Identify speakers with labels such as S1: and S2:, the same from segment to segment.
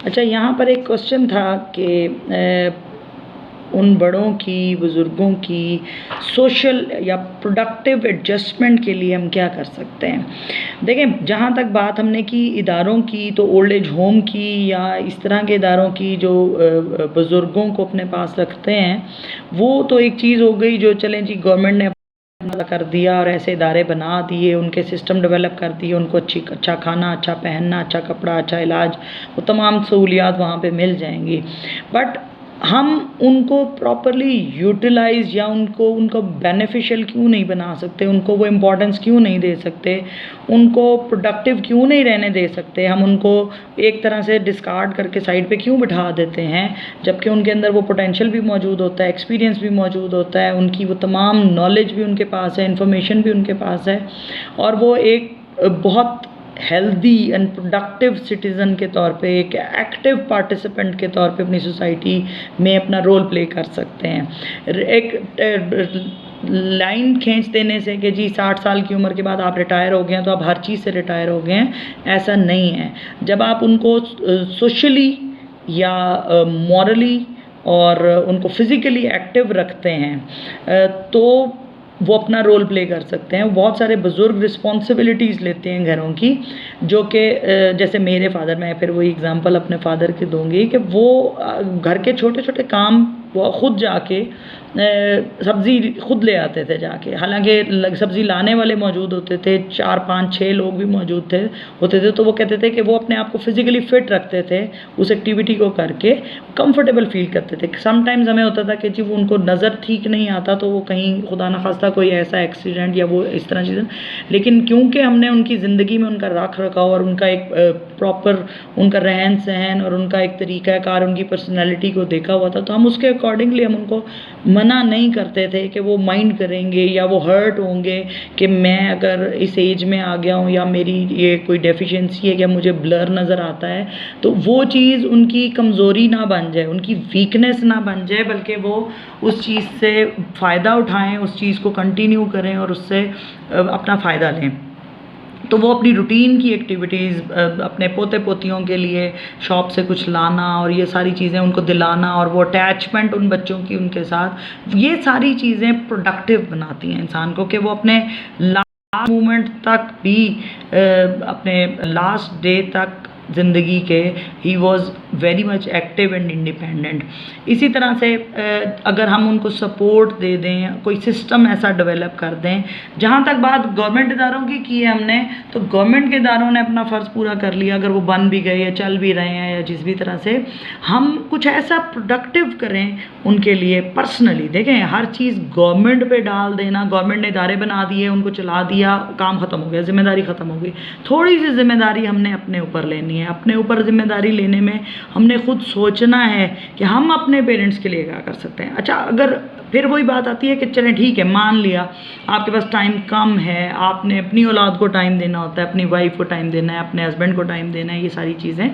S1: अच्छा, यहाँ पर एक क्वेश्चन था कि उन बड़ों की, बुज़ुर्गों की सोशल या प्रोडक्टिव एडजस्टमेंट के लिए हम क्या कर सकते हैं? देखें, जहाँ तक बात हमने की इदारों की, तो ओल्ड एज होम की या इस तरह के इदारों की जो बुज़ुर्गों को अपने पास रखते हैं, वो तो एक चीज़ हो गई जो चलें जी गवर्नमेंट ने कर दिया और ऐसे इदारे बना दिए, उनके सिस्टम डेवलप कर दिए, उनको अच्छा खाना, अच्छा पहनना, अच्छा कपड़ा, अच्छा इलाज, वो तमाम सहूलियात वहाँ पे मिल जाएंगी। बट हम उनको प्रॉपरली यूटिलाइज़ या उनको उनको बेनिफिशियल क्यों नहीं बना सकते, उनको वो इम्पोर्टेंस क्यों नहीं दे सकते, उनको प्रोडक्टिव क्यों नहीं रहने दे सकते, हम उनको एक तरह से डिस्कार्ड करके साइड पे क्यों बिठा देते हैं, जबकि उनके अंदर वो पोटेंशियल भी मौजूद होता है, एक्सपीरियंस भी मौजूद होता है, उनकी वो तमाम नॉलेज भी उनके पास है, इन्फॉर्मेशन भी उनके पास है, और वो एक बहुत हेल्दी एंड प्रोडक्टिव सिटीज़न के तौर पे, एक एक्टिव पार्टिसिपेंट के तौर पे अपनी सोसाइटी में अपना रोल प्ले कर सकते हैं। एक लाइन खींच देने से कि जी 60 साल की उम्र के बाद आप रिटायर हो गए हैं तो आप हर चीज़ से रिटायर हो गए हैं, ऐसा नहीं है। जब आप उनको सोशली या मॉरली और उनको फिज़िकली एक्टिव रखते हैं तो वो अपना रोल प्ले कर सकते हैं। बहुत सारे बुज़ुर्ग रिस्पॉन्सिबिलिटीज़ लेते हैं घरों की, जो कि जैसे मेरे फादर, मैं फिर वही एग्ज़ाम्पल अपने फादर की दूंगी कि वो घर के छोटे छोटे काम वो ख़ुद जाके सब्ज़ी खुद ले आते थे जाके, हालांकि सब्ज़ी लाने वाले मौजूद होते थे, 4 5 6 लोग भी मौजूद होते थे, तो वो कहते थे कि वो अपने आप को फिज़िकली फ़िट रखते थे उस एक्टिविटी को करके, कंफर्टेबल फील करते थे। समटाइम्स हमें होता था कि जी वो उनको नज़र ठीक नहीं आता तो वो कहीं खुदा न खास्ता कोई ऐसा एक्सीडेंट या वो इस तरह चीज़ें, लेकिन क्योंकि हमने उनकी ज़िंदगी में उनका रख रखाव और उनका एक प्रॉपर उनका रहन सहन और उनका एक तरीक़ाकार, उनकी पर्सनैलिटी को देखा हुआ था, तो हम उसके अकॉर्डिंगली हम उनको मना नहीं करते थे कि वो माइंड करेंगे या वो हर्ट होंगे कि मैं अगर इस एज में आ गया हूँ या मेरी ये कोई डेफिशिएंसी है, क्या मुझे ब्लर नज़र आता है, तो वो चीज़ उनकी कमज़ोरी ना बन जाए, उनकी वीकनेस ना बन जाए, बल्कि वो उस चीज़ से फ़ायदा उठाएं, उस चीज़ को कंटिन्यू करें और उससे अपना फ़ायदा लें। तो वो अपनी रूटीन की एक्टिविटीज़, अपने पोते पोतियों के लिए शॉप से कुछ लाना और ये सारी चीज़ें उनको दिलाना और वो अटैचमेंट उन बच्चों की उनके साथ, ये सारी चीज़ें प्रोडक्टिव बनाती हैं इंसान को कि वो अपने लास्ट मोमेंट तक भी अपने लास्ट डे तक ज़िंदगी के he was very much active and independent. इसी तरह से अगर हम उनको सपोर्ट दे दें, कोई सिस्टम ऐसा डेवलप कर दें, जहाँ तक बात गवर्नमेंट इदारों की है हमने, तो गवर्नमेंट के इदारों ने अपना फ़र्ज़ पूरा कर लिया, अगर वो बन भी गए या चल भी रहे हैं या जिस भी तरह से, हम कुछ ऐसा प्रोडक्टिव करें उनके लिए पर्सनली। देखें, हर चीज़ गवर्नमेंट पे डाल देना, गवर्नमेंट ने इदारे बना दिए, उनको चला दिया, काम ख़त्म हो गया, ज़िम्मेदारी ख़त्म हो गई। थोड़ी सी ज़िम्मेदारी हमने अपने ऊपर लेनी है। अपने ऊपर ज़िम्मेदारी लेने में हमने खुद सोचना है कि हम अपने पेरेंट्स के लिए क्या कर सकते हैं। अच्छा, अगर फिर वही बात आती है कि चलें ठीक है, मान लिया आपके पास टाइम कम है, आपने अपनी औलाद को टाइम देना होता है, अपनी वाइफ को टाइम देना है, अपने हस्बैंड को टाइम देना है, ये सारी चीज़ें,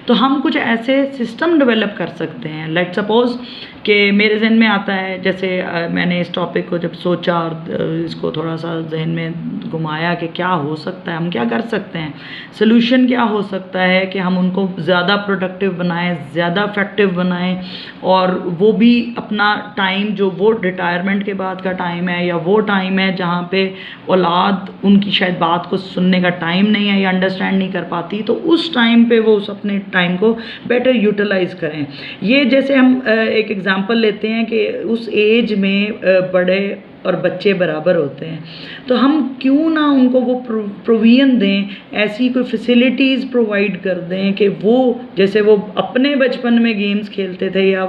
S1: तो हम कुछ ऐसे सिस्टम डेवलप कर सकते हैं। लेट्स सपोज़ कि मेरे जहन में आता है, जैसे मैंने इस टॉपिक को जब सोचा और इसको थोड़ा सा जहन में घुमाया कि क्या हो सकता है, हम क्या कर सकते हैं, सोल्यूशन क्या हो सकता है कि हम उनको ज़्यादा प्रोडक्टिव बनाएं, ज़्यादा इफ़ेक्टिव बनाएं, और वो भी अपना टाइम जो वो रिटायरमेंट के बाद का टाइम है या वो टाइम है जहाँ पे औलाद उनकी शायद बात को सुनने का टाइम नहीं है या अंडरस्टैंड नहीं कर पाती, तो उस टाइम पे वो उस अपने टाइम को बेटर यूटिलाइज़ करें। ये जैसे हम एक एग्ज़ाम्पल लेते हैं कि उस एज में बड़े और बच्चे बराबर होते हैं, तो हम क्यों ना उनको वो प्रोविज़न दें, ऐसी कोई फैसिलिटीज़ प्रोवाइड कर दें कि वो जैसे वो अपने बचपन में गेम्स खेलते थे या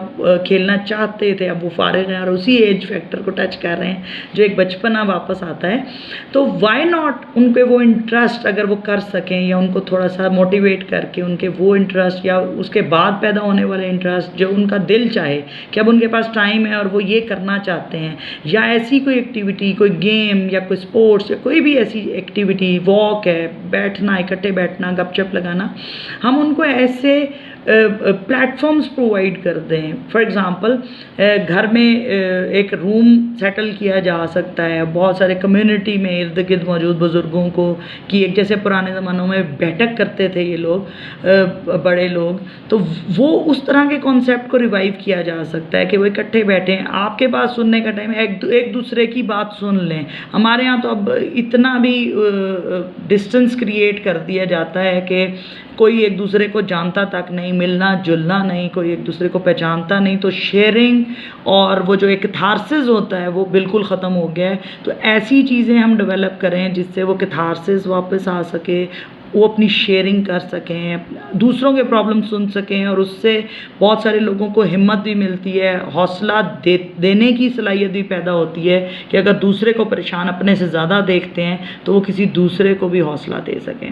S1: खेलना चाहते थे, अब वो फारिग हैं और उसी एज फैक्टर को टच कर रहे हैं जो एक बचपना वापस आता है, तो वाई नॉट उनके वो इंटरेस्ट अगर वो कर सकें या उनको थोड़ा सा मोटिवेट करके उनके वो इंटरेस्ट या उसके बाद पैदा होने वाले इंटरेस्ट जो उनका दिल चाहे कि अब उनके पास टाइम है और वो ये करना चाहते हैं, या ऐसी कोई एक्टिविटी, कोई गेम या कोई स्पोर्ट्स या कोई भी ऐसी एक्टिविटी, वॉक है, बैठना, इकट्ठे बैठना, गपशप लगाना, हम उनको ऐसे प्लेटफॉर्म्स प्रोवाइड कर दें। फॉर एग्ज़ाम्पल घर में एक रूम सेटल किया जा सकता है, बहुत सारे कम्युनिटी में इर्द गिर्द मौजूद बुज़ुर्गों को, कि एक जैसे पुराने ज़मानों में बैठक करते थे ये लोग, बड़े लोग, तो वो उस तरह के कॉन्सेप्ट को रिवाइव किया जा सकता है कि वो इकट्ठे बैठें, आपके पास सुनने का टाइम है, एक दूसरे की बात सुन लें। हमारे यहाँ तो अब इतना भी डिस्टेंस क्रिएट कर दिया जाता है कि कोई एक दूसरे को जानता तक नहीं, मिलना जुलना नहीं, कोई एक दूसरे को पहचानता नहीं, तो शेयरिंग और वो जो एक कैथारसिस होता है वो बिल्कुल ख़त्म हो गया है। तो ऐसी चीज़ें हम डेवलप करें जिससे वो कैथारसिस वापस आ सके, वो अपनी शेयरिंग कर सकें, दूसरों के प्रॉब्लम सुन सकें, और उससे बहुत सारे लोगों को हिम्मत भी मिलती है, हौसला देने की सलाहियत भी पैदा होती है कि अगर दूसरे को परेशान अपने से ज़्यादा देखते हैं तो वो किसी दूसरे को भी हौसला दे सकें।